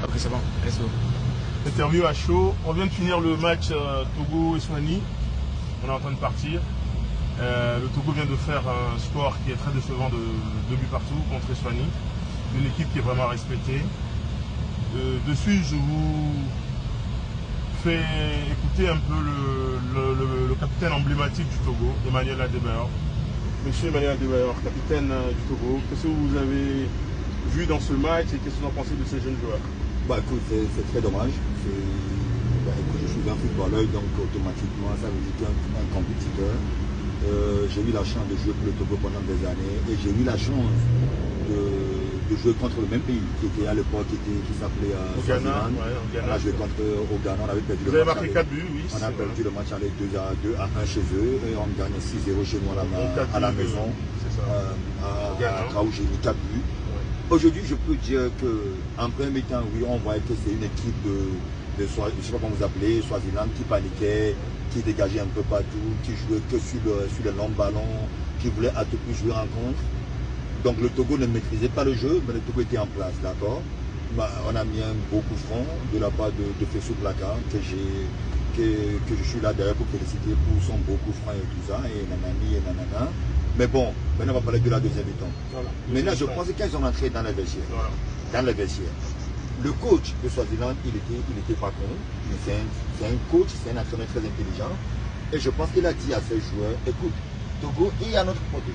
Après c'est bon, let's go. Interview à chaud. On vient de finir le match Togo-Eswatini. On est en train de partir. Le Togo vient de faire un score qui est très décevant de 2 buts partout contre Eswatini. Une équipe qui est vraiment respectée. Dessus, je vous fais écouter un peu le capitaine emblématique du Togo, Emmanuel Adebayor. Monsieur Emmanuel Adebayor, capitaine du Togo, qu'est-ce que vous avez vu dans ce match et qu'est-ce que vous en pensez de ces jeunes joueurs? Bah écoute, c'est très dommage. Écoute, je suis un footballeur, donc automatiquement ça veut dire qu'un compétiteur. J'ai eu la chance de jouer pour le Togo pendant des années et j'ai eu la chance de jouer contre le même pays qui était à l'époque qui s'appelait Swaziland. On a joué au Ghana, on avait perdu vous le match. Vous avez marqué 4 buts, oui. On a perdu le match aller 2-1 chez eux et on gagne 6-0 chez nous à la maison. À Accra où j'ai mis 4 buts. Aujourd'hui, je peux dire qu'en premier temps, oui, on voyait que c'est une équipe je ne sais pas comment vous appelez, Swaziland, qui paniquait, qui dégageait un peu partout, qui jouait que sur les longs ballons, qui voulait à tout prix jouer en contre. Donc le Togo ne maîtrisait pas le jeu, mais le Togo était en place, d'accord. On a mis un beau coup franc de la part de Fessou Blaka, que je suis là d'ailleurs pour féliciter pour son beau coup franc et tout ça, et nanani et nanana. Mais bon, maintenant on va parler de la deuxième mi-temps. Voilà. Maintenant je pense qu'ils sont entrés dans les vestiaires. Voilà. Dans les vestiaires. Le coach de Swaziland, il était pas con. C'est un coach, c'est un entraîneur très intelligent. Et je pense qu'il a dit à ses joueurs, écoute, Togo est à notre côté.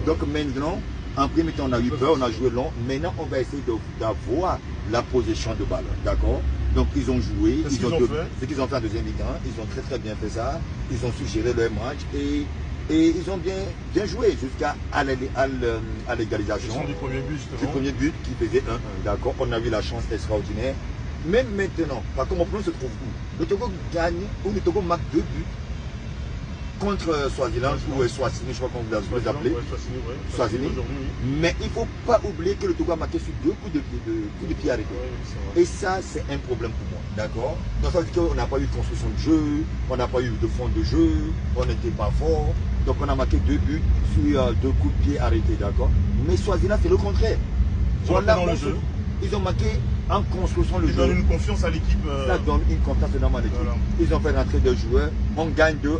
Donc maintenant, en premier temps, on a eu peur, on a joué long. Maintenant, on va essayer d'avoir la possession de balle. D'accord? Donc ils ont joué. Ce qu'ils ont fait en deuxième mi-temps. Ils ont très très bien fait ça. Ils ont suggéré leur match. Et ils ont bien joué jusqu'à l'égalisation. Du premier but qui faisait 1-1. D'accord, on a eu la chance extraordinaire. Même maintenant, par contre, mon problème se trouve où? Le Togo gagne, ou le Togo marque 2 buts contre Swaziland ou Swatini, je ne sais pas comment vous les appelez. Swatini. Mais il ne faut pas oublier que le Togo a marqué sur 2 coups de pied arrêtés. Et ça, c'est un problème pour moi. D'accord? Donc ça veut dire qu'on n'a pas eu de construction de jeu, on n'a pas eu de fond de jeu, on n'était pas fort. Donc on a marqué 2 buts sur 2 coups de pied arrêtés, d'accord? Mais Swaziland, c'est le contraire. Ils ont marqué en construction le jeu. Ils donnent une confiance à l'équipe. Ça donne une confiance énorme à l'équipe. Voilà. Ils ont fait rentrer des joueurs, on gagne 2-1.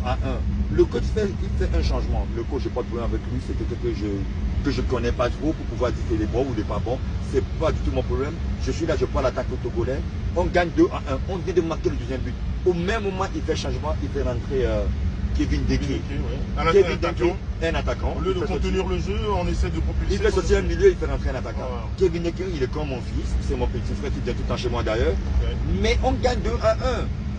Le coach il fait un changement. Le coach, je n'ai pas de problème avec lui, c'est quelqu'un que je ne connais pas trop pour pouvoir dire qu'il est bon ou il n'est pas bon. Ce n'est pas du tout mon problème. Je suis là, je prends l'attaque au Togolais. On gagne 2-1. On vient de marquer le deuxième but. Au même moment, il fait changement, il fait rentrer Kevin Deke. Un attaquant. Au lieu de contenir le jeu, on essaie de propulser. Il fait sortir un milieu, il fait rentrer un attaquant. Kevin Deke, il est comme mon fils, c'est mon petit frère qui vient tout le temps chez moi d'ailleurs. Mais on gagne 2-1.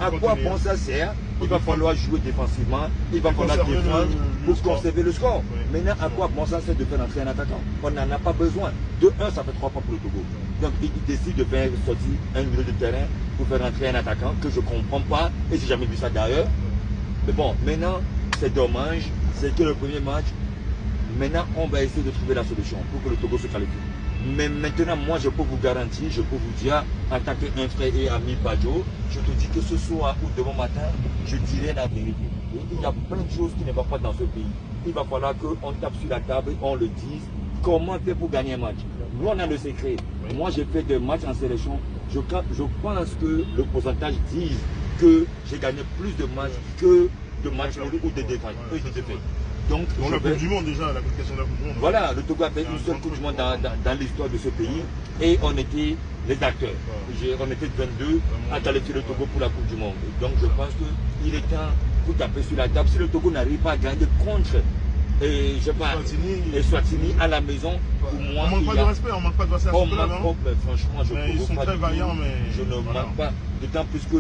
À quoi bon ça sert? Il va falloir jouer défensivement, il va falloir défendre pour conserver le score. Maintenant, à quoi bon ça sert de faire rentrer un attaquant? On n'en a pas besoin. 2-1, ça fait 3 points pour le Togo. Donc il décide de faire sortir un milieu de terrain pour faire rentrer un attaquant que je ne comprends pas et j'ai jamais vu ça d'ailleurs. Mais bon, maintenant, c'est dommage, c'est que le premier match. Maintenant, on va essayer de trouver la solution pour que le Togo se qualifie. Mais maintenant, moi, je peux vous garantir, je peux vous dire, en tant qu'un frère et ami Badjo, je te dis que ce soir ou demain matin, je dirai la vérité. Il y a plein de choses qui ne vont pas dans ce pays. Il va falloir qu'on tape sur la table et on le dise. Comment faire pour gagner un match? Nous, on a le secret. Moi, j'ai fait des matchs en sélection. Je pense que le pourcentage dit que j'ai gagné plus de matchs que de matchs ou de défaites. Donc, la Coupe du Monde déjà, la qualification de la Coupe du Monde. Voilà, le Togo a fait une seule Coupe du Monde dans l'histoire de ce pays et on était les acteurs. On était 22 à qualifier le Togo pour la Coupe du Monde. Donc je pense qu'il est temps pour taper sur la table. Si le Togo n'arrive pas à gagner contre Swatini à la maison, pour moi, on manque pas de respect, on manque pas de respect à ce club. Franchement, ils sont très vaillants, mais je ne manque pas. D'autant plus que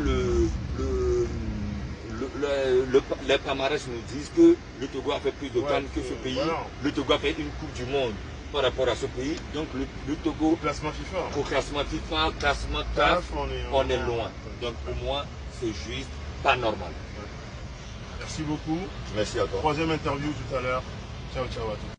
les palmarès nous disent que le Togo a fait plus de cannes que ce pays. Voilà. Le Togo a fait une Coupe du Monde par rapport à ce pays. Donc le Togo, au classement FIFA, classement CAF, on est loin. Donc pour moi, c'est juste pas normal. Merci beaucoup. Merci à toi. Troisième interview tout à l'heure. Ciao, ciao à tous.